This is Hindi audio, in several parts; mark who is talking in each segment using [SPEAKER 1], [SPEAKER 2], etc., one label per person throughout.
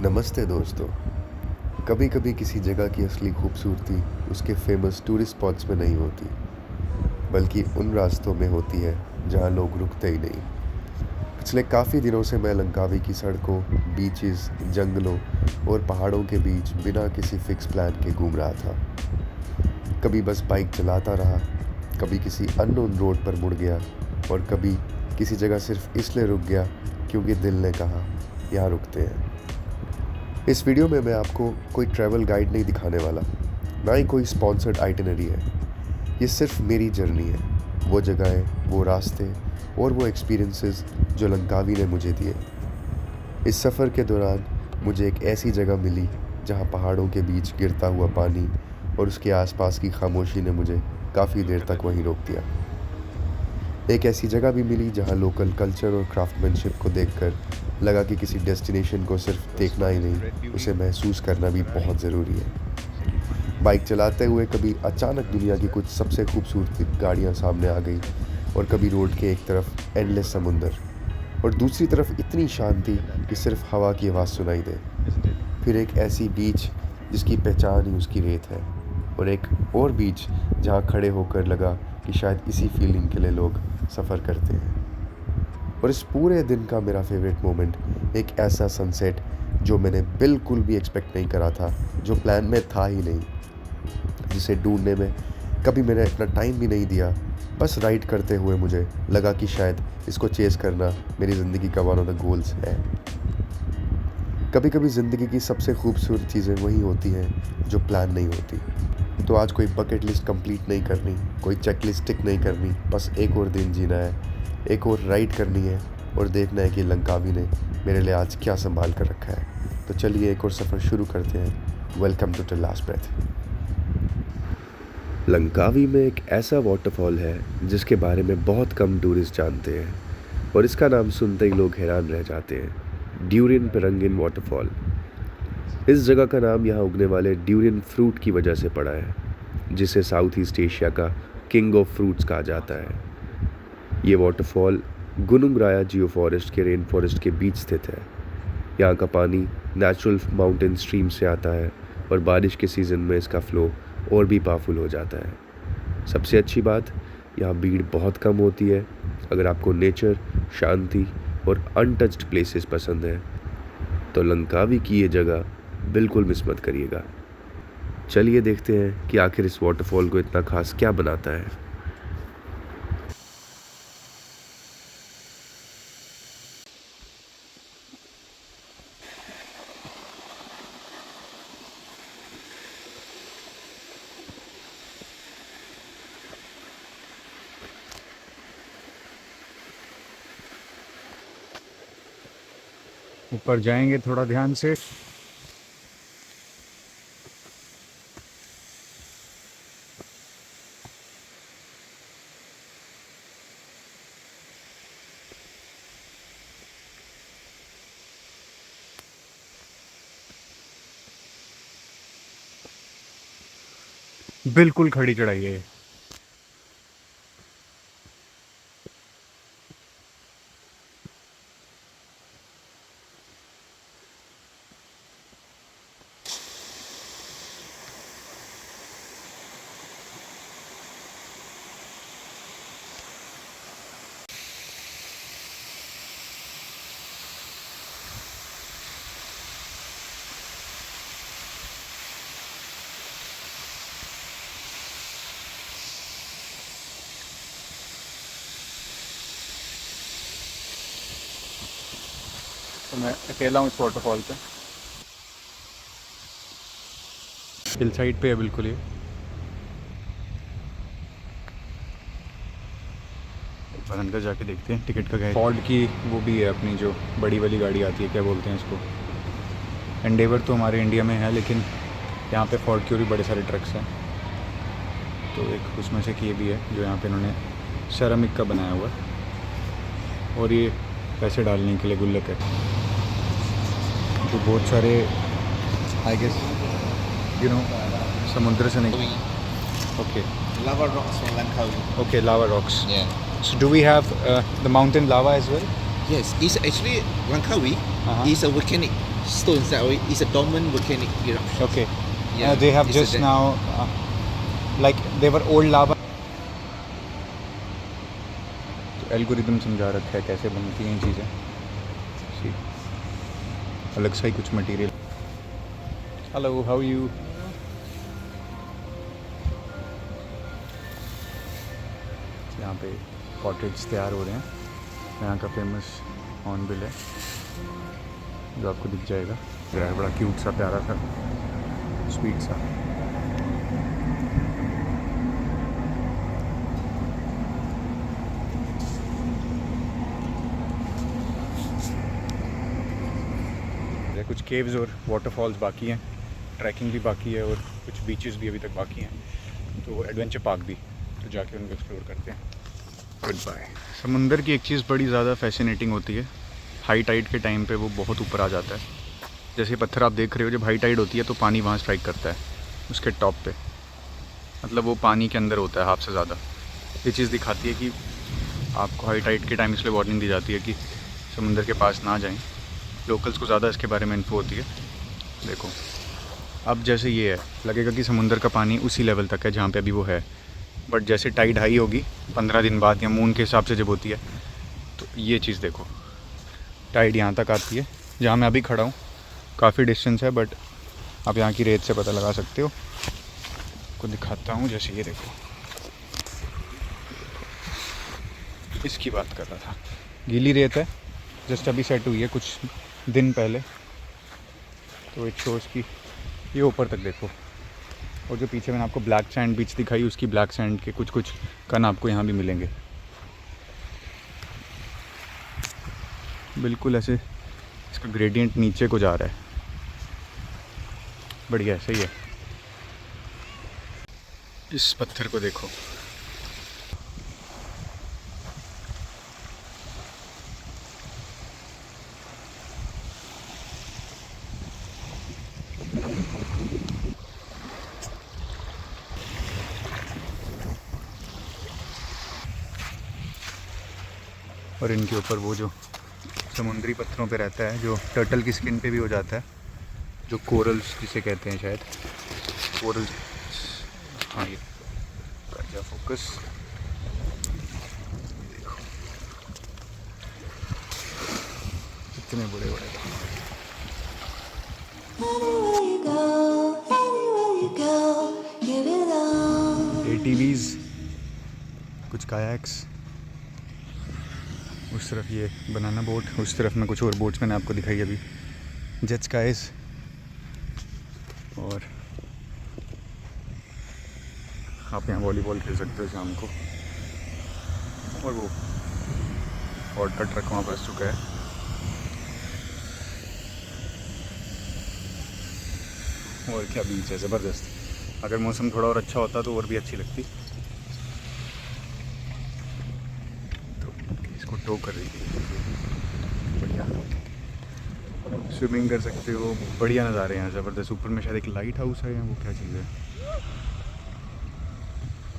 [SPEAKER 1] नमस्ते दोस्तों। कभी कभी किसी जगह की असली खूबसूरती उसके फेमस टूरिस्ट स्पॉट्स में नहीं होती, बल्कि उन रास्तों में होती है जहां लोग रुकते ही नहीं। पिछले काफ़ी दिनों से मैं लंकावी की सड़कों, बीचेस, जंगलों और पहाड़ों के बीच बिना किसी फिक्स प्लान के घूम रहा था। कभी बस बाइक चलाता रहा, कभी किसी अननोन रोड पर मुड़ गया, और कभी किसी जगह सिर्फ इसलिए रुक गया क्योंकि दिल ने कहा यहाँ रुकते हैं। इस वीडियो में मैं आपको कोई ट्रैवल गाइड नहीं दिखाने वाला, ना ही कोई स्पॉन्सर्ड आइटिनरी है। ये सिर्फ मेरी जर्नी है, वो जगहें, वो रास्ते और वो एक्सपीरियंसेस जो लंकावी ने मुझे दिए। इस सफ़र के दौरान मुझे एक ऐसी जगह मिली जहाँ पहाड़ों के बीच गिरता हुआ पानी और उसके आसपास की खामोशी ने मुझे काफ़ी देर तक वहीं रोक दिया। एक ऐसी जगह भी मिली जहाँ लोकल कल्चर और क्राफ्टमैनशिप को देखकर लगा कि किसी डेस्टिनेशन को सिर्फ देखना ही नहीं, उसे महसूस करना भी बहुत ज़रूरी है। बाइक चलाते हुए कभी अचानक दुनिया की कुछ सबसे खूबसूरत गाड़ियाँ सामने आ गई, और कभी रोड के एक तरफ एंडलेस समुंदर और दूसरी तरफ इतनी शांति कि सिर्फ हवा की आवाज़ सुनाई दे। फिर एक ऐसी बीच जिसकी पहचान ही उसकी रेत है, और एक और बीच जहाँ खड़े होकर लगा कि शायद इसी फीलिंग के लिए लोग सफ़र करते हैं। और इस पूरे दिन का मेरा फेवरेट मोमेंट एक ऐसा सनसेट जो मैंने बिल्कुल भी एक्सपेक्ट नहीं करा था, जो प्लान में था ही नहीं, जिसे ढूंढने में कभी मैंने इतना टाइम भी नहीं दिया। बस राइड करते हुए मुझे लगा कि शायद इसको चेज़ करना मेरी ज़िंदगी का वन ऑफ द गोल्स है। कभी कभी ज़िंदगी की सबसे खूबसूरत चीज़ें वही होती हैं जो प्लान नहीं होती। तो आज कोई बकेट लिस्ट कंप्लीट नहीं करनी, कोई चेक लिस्ट टिक नहीं करनी, बस एक और दिन जीना है, एक और राइड करनी है, और देखना है कि लंकावी ने मेरे लिए आज क्या संभाल कर रखा है। तो चलिए एक और सफ़र शुरू करते हैं। Welcome to the last breath. Langkawi में एक ऐसा वाटरफॉल है जिसके बारे में बहुत कम टूरिस्ट जानते हैं, और इसका नाम सुनते ही लोग हैरान रह जाते हैं। Durian Perangin waterfall. इस जगह का नाम यहाँ उगने वाले ड्यूरियन फ्रूट की वजह से पड़ा है, जिसे साउथ ईस्ट एशिया का किंग ऑफ फ्रूट्स कहा जाता है। ये वाटरफॉल गुनुंग राया जियो फॉरेस्ट के रेन फॉरेस्ट के बीच स्थित है। यहाँ का पानी नेचुरल माउंटेन स्ट्रीम से आता है, और बारिश के सीज़न में इसका फ्लो और भी पावरफुल हो जाता है। सबसे अच्छी बात, यहाँ भीड़ बहुत कम होती है। अगर आपको नेचर, शांति और अनटच्ड प्लेसेस पसंद है तो लंकावी की ये जगह बिल्कुल मिस मत करिएगा। चलिए देखते हैं कि आखिर इस वाटरफॉल को इतना खास क्या बनाता है।
[SPEAKER 2] ऊपर जाएंगे थोड़ा ध्यान से। बिल्कुल खड़ी चढ़ाई है। तो मैं अकेला हूँ इस वाटरफॉल पे। हिल साइड पे है बिल्कुल ये। पर अंदर जाके देखते हैं टिकट का क्या है। फॉर्ड की वो भी है अपनी, जो बड़ी वाली गाड़ी आती है, क्या बोलते हैं इसको। एंडेवर तो हमारे इंडिया में है, लेकिन यहाँ पे फॉर्ड के और भी बड़े सारे ट्रक्स हैं। तो एक उसमें से ये भी है जो यहाँ पे इन्होंने सेरामिक का बनाया हुआ है, और ये पैसे डालने के लिए गुल्लक है। तो बहुत सारे आई गेस समुद्र से निकल। Okay,
[SPEAKER 3] Lava rocks in Langkawi.
[SPEAKER 2] Okay, lava rocks.
[SPEAKER 3] Yeah.
[SPEAKER 2] So do we have the mountain lava as well?
[SPEAKER 3] Yes, it's actually Langkawi
[SPEAKER 2] Uh-huh.
[SPEAKER 3] is a volcanic stones that way. It's a dormant volcanic eruption.
[SPEAKER 2] Okay.
[SPEAKER 3] Yeah,
[SPEAKER 2] They have
[SPEAKER 3] it's a
[SPEAKER 2] just
[SPEAKER 3] de-
[SPEAKER 2] now, like they were old lava. तो एल्गोरिदम समझा रखा है कैसे बनती हैं चीज़ें. See, अलग सा ही कुछ material. Hello, how are you? यहाँ पे कॉटेज तैयार हो रहे हैं. यहाँ का फेमस हॉर्नबिल है जो आपको दिख जाएगा. यार बड़ा क्यूट सा प्यारा सा स्वीट सा. कुछ केव्स और वाटरफॉल्स बाकी हैं, ट्रैकिंग भी बाकी है और कुछ बीचेस भी अभी तक बाकी हैं. तो एडवेंचर पार्क भी, तो जाके उनको एक्सप्लोर करते हैं. Good bye. समंदर की एक चीज़ बड़ी ज़्यादा फैसिनेटिंग होती है. हाई टाइड के टाइम पे वो बहुत ऊपर आ जाता है. जैसे पत्थर आप देख रहे हो, जब हाई टाइड होती है तो पानी वहाँ स्ट्राइक करता है उसके टॉप पे. मतलब वो पानी के अंदर होता है हाफ से ज़्यादा. ये चीज़ दिखाती है कि आपको हाई टाइड के टाइम इसलिए वार्निंग दी जाती है कि समंदर के पास ना जाएं. लोकल्स को ज़्यादा इसके बारे में इन्फो होती है. देखो अब जैसे ये है, लगेगा कि समुंदर का पानी उसी लेवल तक है जहाँ पे अभी वो है. बट जैसे टाइड हाई होगी 15 दिन बाद या मून के हिसाब से जब होती है, तो ये चीज़ देखो, टाइड यहाँ तक आती है जहाँ मैं अभी खड़ा हूँ. काफ़ी डिस्टेंस है बट आप यहाँ की रेत से पता लगा सकते हो. आपको दिखाता हूँ. जैसे ये देखो, इसकी बात कर रहा था. गीली रेत है, जस्ट अभी सेट हुई है कुछ दिन पहले. तो इट शोज़ की ये ऊपर तक देखो. और जो पीछे मैंने आपको ब्लैक सैंड बीच दिखाई, उसकी ब्लैक सैंड के कुछ कुछ कण आपको यहाँ भी मिलेंगे. बिल्कुल ऐसे इसका ग्रेडियंट नीचे को जा रहा है. बढ़िया सही है. इस पत्थर को देखो, और इनके ऊपर वो जो समुद्री पत्थरों पे रहता है, जो टर्टल की स्किन पे भी हो जाता है, जो कोरल्स जिसे कहते हैं शायद, कोरल्स. हाँ ये कर जा फोकस. देखो कितने बड़े बड़े. ATVs, कुछ कायाक्स. उस तरफ ये बनाना बोट, उस तरफ में कुछ और बोट्स मैंने आपको दिखाई अभी, जेट स्काइज. और आप यहाँ वॉलीबॉल खेल सकते हो शाम को. और वो फॉर्ड का ट्रक वहाँ फंस चुका है. और क्या बीच है ज़बरदस्त. अगर मौसम थोड़ा और अच्छा होता तो और भी अच्छी लगती. तो इसको टो कर रही थी. बढ़िया स्विमिंग कर सकते हो. बढ़िया नज़ारे हैं ज़बरदस्त. ऊपर में शायद एक लाइट हाउस है या वो क्या चीज़ है,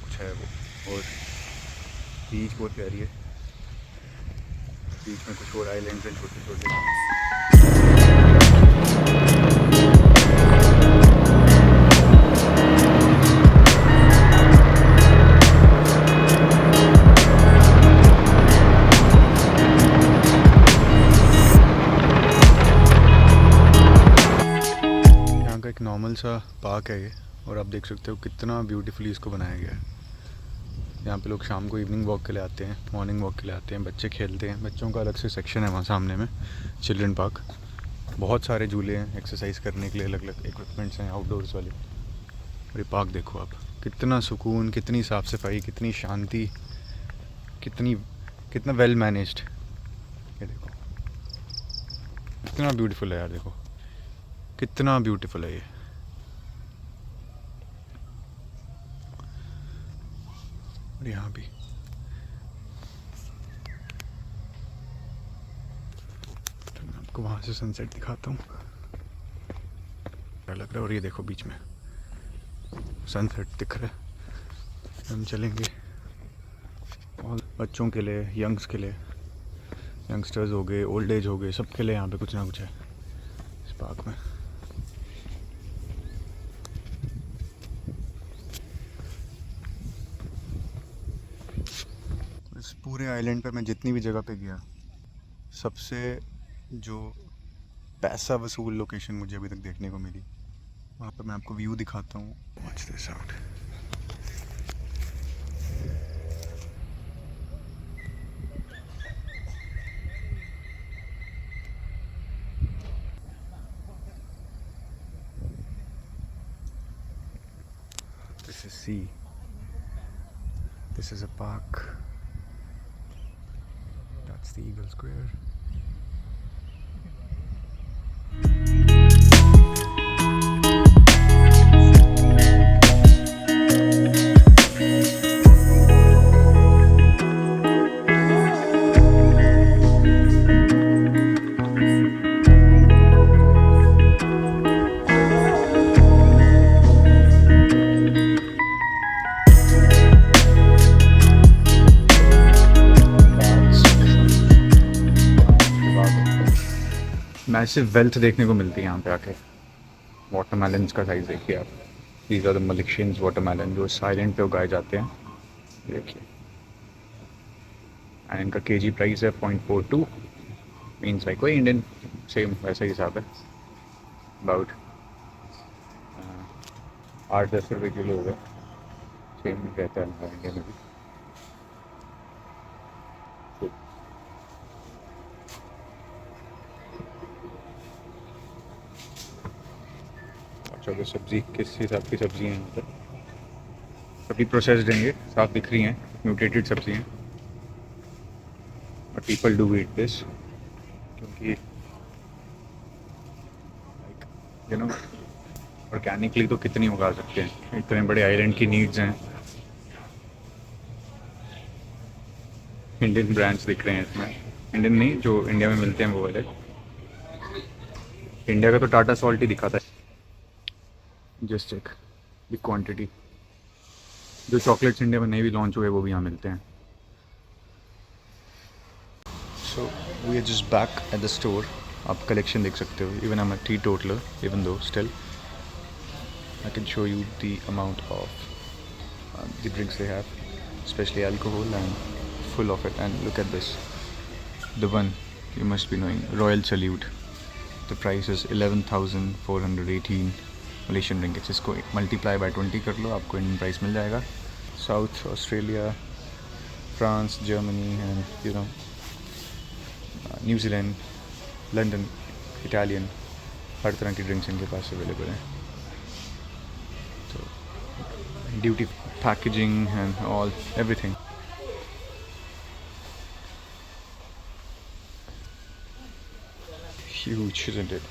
[SPEAKER 2] कुछ है वो. और बीच बहुत प्यारी है. बीच में कुछ और आइलैंड्स हैं छोटे छोटे. एक नॉर्मल सा पार्क है ये, और आप देख सकते हो कितना ब्यूटीफुली इसको बनाया गया है. यहाँ पे लोग शाम को इवनिंग वॉक के लिए आते हैं, मॉर्निंग वॉक के लिए आते हैं. बच्चे खेलते हैं, बच्चों का अलग से सेक्शन है वहाँ सामने में, चिल्ड्रन पार्क. बहुत सारे झूले हैं, एक्सरसाइज करने के लिए अलग अलग इक्विपमेंट्स हैं आउटडोर्स वाले. और ये पार्क देखो आप, कितना सुकून, कितनी साफ़ सफाई, कितनी शांति, कितना वेल मैनेज्ड. ये देखो कितना ब्यूटीफुल है यार. देखो कितना ब्यूटीफुल है ये. और यहाँ भी तो मैं आपको वहाँ से सनसेट दिखाता हूँ. लग रहा है. और ये देखो बीच में सनसेट दिख रहा है. हम चलेंगे और बच्चों के लिए, यंग्स के लिए, यंगस्टर्स हो गए, ओल्ड एज हो गए, सबके लिए यहाँ पे कुछ ना कुछ है. पार्क में। इस पूरे आइलैंड पे मैं जितनी भी जगह पे गया, सबसे जो पैसा वसूल लोकेशन मुझे अभी तक देखने को मिली, वहाँ पर मैं आपको व्यू दिखाता हूँ। Watch this out. This is sea. This is a park. That's the Eagle Square. Massive wealth देखने को मिलती है यहाँ पे आके। वाटरमेलन्स का साइज़ देखिए आप। These are the Malaysians watermelon जो साइलेंट पे उगाए जाते हैं, देखिए। एंड इनका केजी प्राइस है 0.42, मीन्स लाइक कोई इंडियन सेम वैसा ही हिसाब है, अबाउट 8-10 रुपये किलो हो गए, सेम रहता है हमारे इंडिया में भी। अच्छा, सब्ज़ी किस हिसाब की सब्ज़ी हैं यहाँ पर, सभी प्रोसेस्ड हैं, ये साफ दिख रही हैं, म्यूटेटेड सब्ज़ी हैं। But people do eat this क्योंकि यू नो ऑर्गेनिकली तो कितनी उगा सकते हैं, इतने बड़े आइलैंड की नीड्स हैं। इंडियन ब्रांड्स दिख रहे हैं इसमें, इंडियन नहीं, जो इंडिया में मिलते हैं वो वाले। इंडिया का तो टाटा सॉल्ट ही दिखाता है। जस्ट चेक द क्वांटिटी, जो चॉकलेट्स इंडिया में नहीं भी लॉन्च हुए वो भी यहाँ मिलते हैं। So we are just back at the store. आप कलेक्शन देख सकते हो। Even I am a teetotaller, even though still I can show you the amount of the drinks they have, especially alcohol and full of it. And look at this, the one you must be knowing, Royal Salute. The price is 11,418 Malaysian ringgits. इसको मल्टीप्लाई बाय 20 कर लो, आपको इंडियन प्राइस मिल जाएगा। South Australia, France, Germany and you know New Zealand, London, Italian, हर तरह की ड्रिंक्स इनके पास अवेलेबल हैं। तो duty packaging and all everything. Huge, isn't it?